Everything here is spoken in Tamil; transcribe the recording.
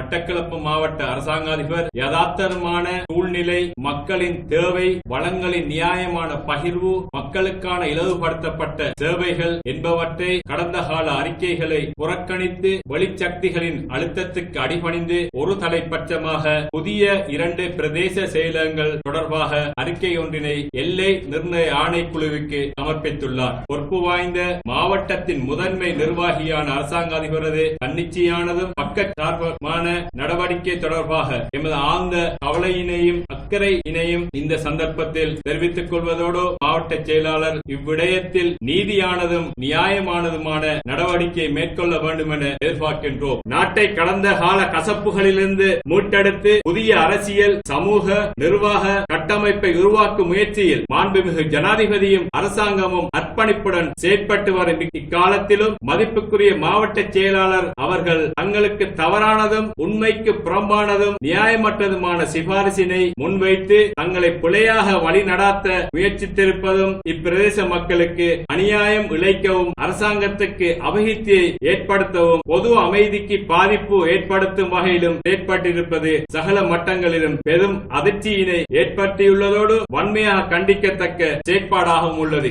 மட்டக்களப்பு மாவட்ட அரசாங்க அதிபர் யதார்த்தமான சூழ்நிலை, மக்களின் தேவை, வளங்களின் நியாயமான பகிர்வு, மக்களுக்கான இலவுபடுத்தப்பட்ட சேவைகள் என்பவற்றை கடந்த கால அறிக்கைகளை புறக்கணித்து வெளிச்சக்திகளின் அழுத்தத்துக்கு அடிபணிந்து ஒரு தலைப்பட்சமாக புதிய 2 பிரதேச செயலகங்கள் தொடர்பாக அறிக்கை ஒன்றினை எல்லை நிர்ணய ஆணைக்குழுவுக்கு சமர்ப்பித்துள்ளார். பொறுப்பு வாய்ந்த மாவட்டத்தின் முதன்மை நிர்வாகியான அரசாங்க அதிபரது தன்னிச்சையானதும் பக்கச்சார்பமான நடவடிக்கை தொடர்பாக எமது ஆழ்ந்த கவலையினையும் அக்கறையினையும் இந்த சந்தர்ப்பத்தில் தெரிவித்துக் கொள்வதோடு மாவட்ட செயலாளர் இவ்விடயத்தில் நீதியானதும் நியாயமானதுமான நடவடிக்கை மேற்கொள்ள வேண்டும் என எதிர்பார்க்கின்றோம். நாட்டை கடந்த கால கசப்புகளிலிருந்து மீட்டெடுத்து புதிய அரசியல், சமூக, நிர்வாக கட்டமைப்பை உருவாக்கும் முயற்சியில் மாண்புமிகு ஜனாதிபதியும் அரசாங்கமும் அர்ப்பணிப்புடன் செயற்பட்டு வரும் இக்காலத்திலும் மதிப்புக்குரிய மாவட்ட செயலாளர் அவர்கள் தங்களுக்கு தவறானதும் உண்மைக்கு புறம்பானதும் நியாயமற்றதுமான சிபாரிசினை முன்வைத்து தங்களை பிழையாக வழி நடாத்த முயற்சித்திருப்பதும் இப்பிரதேச மக்களுக்கு அநியாயம் இழைக்கவும், அரசாங்கத்துக்கு அபகீர்த்தியை ஏற்படுத்தவும், பொது அமைதிக்கு பாதிப்பு ஏற்படுத்தும் வகையிலும் செயற்பட்டிருப்பது சகல மட்டங்களிலும் பெரும் அதிர்ச்சியினை ஏற்படுத்தியுள்ளதோடு வன்மையாக கண்டிக்கத்தக்க செயற்பாடாகவும் உள்ளது.